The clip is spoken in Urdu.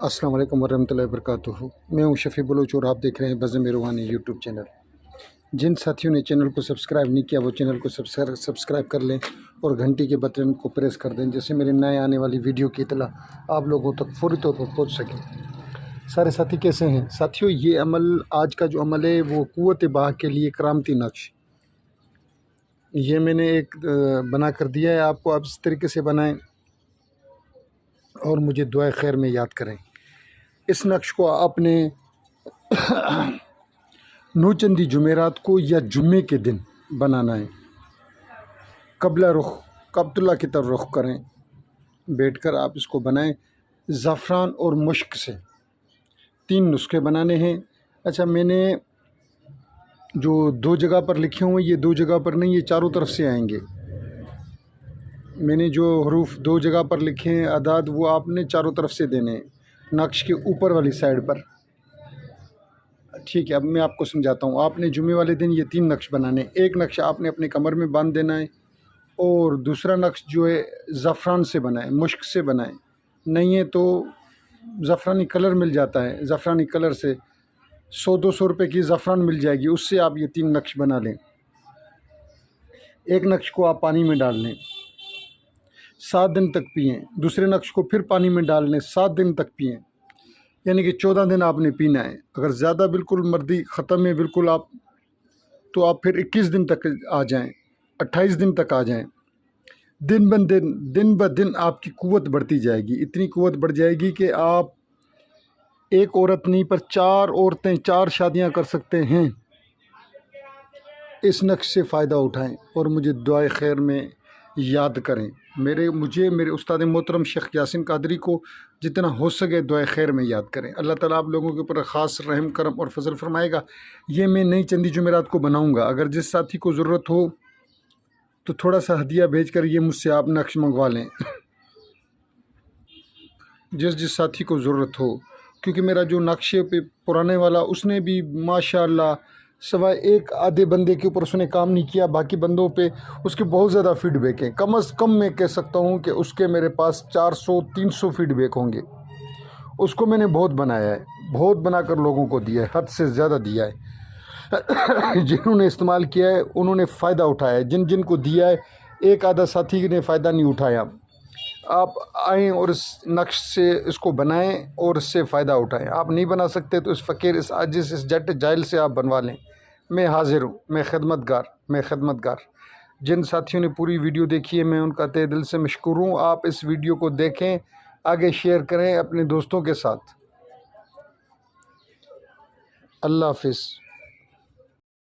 السلام علیکم ورحمۃ اللہ وبرکاتہ۔ میں ہوں شفیع بلوچ اور آپ دیکھ رہے ہیں بزم روحانی یوٹیوب چینل۔ جن ساتھیوں نے چینل کو سبسکرائب نہیں کیا وہ چینل کو سبسکرائب کر لیں اور گھنٹی کے بٹن کو پریس کر دیں، جس سے میرے نئے آنے والی ویڈیو کی اطلاع آپ لوگوں تک فوری طور پر پہنچ سکے۔ سارے ساتھی کیسے ہیں؟ ساتھیوں، یہ عمل آج کا جو عمل ہے وہ قوت بہا کے لیے کرامتی نقش، یہ میں نے ایک بنا کر دیا ہے آپ کو۔ آپ اس طریقے سے بنائیں اور مجھے دعائے خیر میں یاد کریں۔ اس نقش کو آپ نے نوچندی جمعرات کو یا جمعے کے دن بنانا ہے۔ قبلہ رخ کعبۃ اللہ کی طرف رخ کریں، بیٹھ کر آپ اس کو بنائیں۔ زعفران اور مشک سے 3 نسخے بنانے ہیں۔ اچھا، میں نے جو 2 جگہ پر لکھے ہوئے یہ 2 جگہ پر نہیں، یہ چاروں طرف سے آئیں گے۔ میں نے جو حروف 2 جگہ پر لکھے ہیں اعداد، وہ آپ نے چاروں طرف سے دینے ہیں، نقش کے اوپر والی سائڈ پر۔ ٹھیک ہے، اب میں آپ کو سمجھاتا ہوں۔ آپ نے جمعے والے دن یہ 3 نقش بنانے ہیں۔ ایک نقش آپ نے اپنے کمر میں باندھ دینا ہے، اور دوسرا نقش جو ہے زعفران سے بنائیں، مشک سے بنائیں۔ نہیں ہے تو زعفرانی کلر مل جاتا ہے، زعفرانی کلر سے 100-200 روپے کی زعفران مل جائے گی، اس سے آپ یہ 3 نقش بنا لیں۔ ایک نقش کو آپ پانی میں ڈال لیں، 7 دن تک پئیں۔ دوسرے نقش کو پھر پانی میں ڈال لیں، 7 دن تک پئیں، یعنی کہ 14 دن آپ نے پینا ہے۔ اگر زیادہ بالکل مردی ختم ہے بالکل آپ، تو آپ پھر 21 دن تک آ جائیں، 28 دن تک آ جائیں۔ دن بدن آپ کی قوت بڑھتی جائے گی، اتنی قوت بڑھ جائے گی کہ آپ ایک عورت نہیں پر 4 عورتیں 4 شادیاں کر سکتے ہیں۔ اس نقش سے فائدہ اٹھائیں اور مجھے دعائے خیر میں یاد کریں۔ میرے استاد محترم شیخ یاسین قادری کو جتنا ہو سکے دعائے خیر میں یاد کریں۔ اللہ تعالیٰ آپ لوگوں کے اوپر خاص رحم کرم اور فضل فرمائے گا۔ یہ میں نئی چندی جمعرات کو بناؤں گا۔ اگر جس ساتھی کو ضرورت ہو تو تھوڑا سا ہدیہ بھیج کر یہ مجھ سے آپ نقش منگوا لیں، جس ساتھی کو ضرورت ہو، کیونکہ میرا جو نقش پہ پرانے والا اس نے بھی ماشاءاللہ سوائے ایک آدھے بندے کے اوپر اس نے کام نہیں کیا، باقی بندوں پہ اس کے بہت زیادہ فیڈ بیک ہیں۔ کم از کم میں کہہ سکتا ہوں کہ اس کے میرے پاس 400-300 فیڈ بیک ہوں گے۔ اس کو میں نے بہت بنایا ہے، بہت بنا کر لوگوں کو دیا ہے، حد سے زیادہ دیا ہے۔ جنہوں نے استعمال کیا ہے انہوں نے فائدہ اٹھایا ہے، جن کو دیا ہے ایک آدھا ساتھی نے فائدہ نہیں اٹھایا۔ آپ آئیں اور اس نقش سے اس کو بنائیں اور اس سے فائدہ اٹھائیں۔ آپ نہیں بنا سکتے تو اس فقیر، اس عاجز، اس جٹ جاہل سے آپ بنوا لیں۔ میں حاضر ہوں، میں خدمت گار۔ جن ساتھیوں نے پوری ویڈیو دیکھی ہے میں ان کا تہ دل سے مشکور ہوں۔ آپ اس ویڈیو کو دیکھیں، آگے شیئر کریں اپنے دوستوں کے ساتھ۔ اللہ حافظ۔